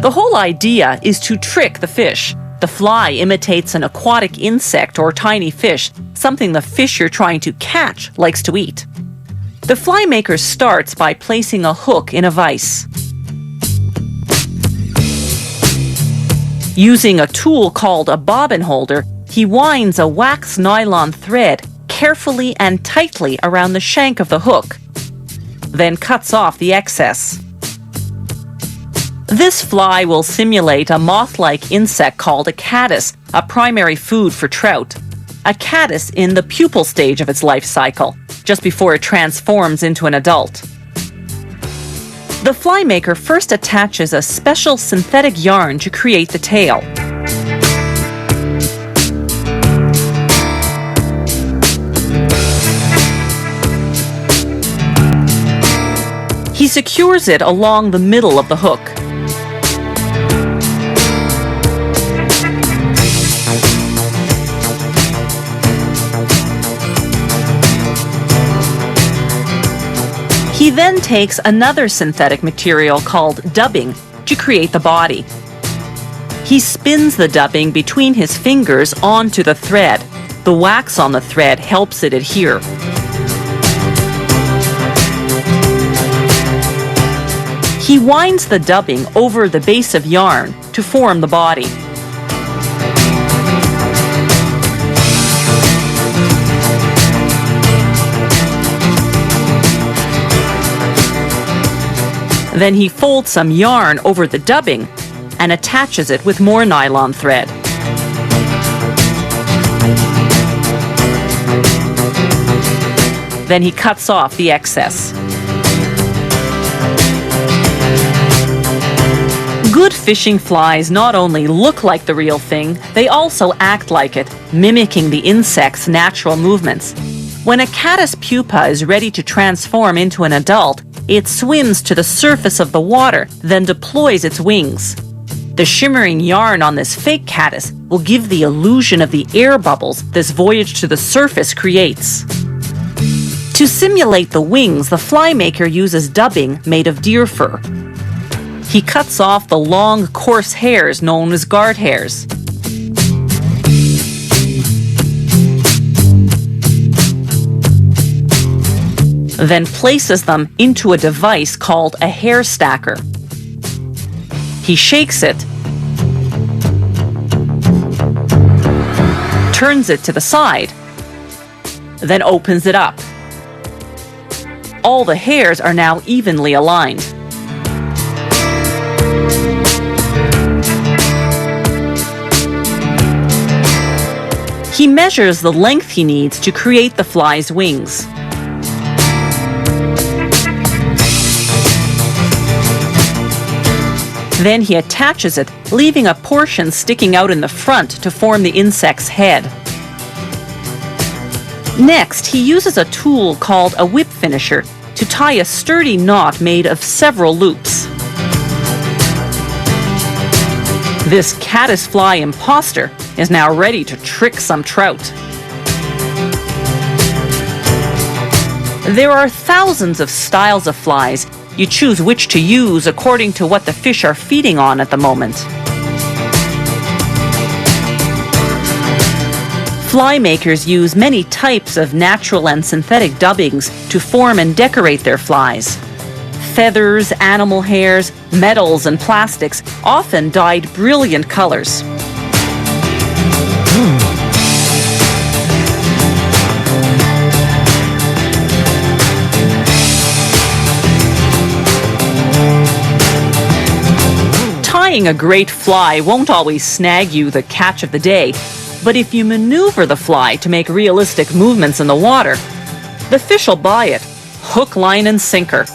The whole idea is to trick the fish. The fly imitates an aquatic insect or tiny fish, something the fish you're trying to catch likes to eat. The fly maker starts by placing a hook in a vise. Using a tool called a bobbin holder, he winds a wax nylon thread carefully and tightly around the shank of the hook, then cuts off the excess. This fly will simulate a moth-like insect called a caddis, a primary food for trout. A caddis in the pupal stage of its life cycle, just before it transforms into an adult. The fly maker first attaches a special synthetic yarn to create the tail. He secures it along the middle of the hook. He then takes another synthetic material called dubbing to create the body. He spins the dubbing between his fingers onto the thread. The wax on the thread helps it adhere. He winds the dubbing over the base of yarn to form the body. Then he folds some yarn over the dubbing and attaches it with more nylon thread. Then he cuts off the excess. Good fishing flies not only look like the real thing, they also act like it, mimicking the insect's natural movements. When a caddis pupa is ready to transform into an adult, it swims to the surface of the water, then deploys its wings. The shimmering yarn on this fake caddis will give the illusion of the air bubbles this voyage to the surface creates. To simulate the wings, the fly maker uses dubbing made of deer fur. He cuts off the long, coarse hairs known as guard hairs. Then places them into a device called a hair stacker. He shakes it, turns it to the side, then opens it up. All the hairs are now evenly aligned. He measures the length he needs to create the fly's wings. Then he attaches it, leaving a portion sticking out in the front to form the insect's head. Next, he uses a tool called a whip finisher to tie a sturdy knot made of several loops. This caddisfly imposter is now ready to trick some trout. There are thousands of styles of flies. You choose which to use according to what the fish are feeding on at the moment. Fly makers use many types of natural and synthetic dubbings to form and decorate their flies. Feathers, animal hairs, metals, and plastics, often dyed brilliant colors. Tying a great fly won't always snag you the catch of the day, but if you maneuver the fly to make realistic movements in the water, the fish will buy it, hook, line, and sinker.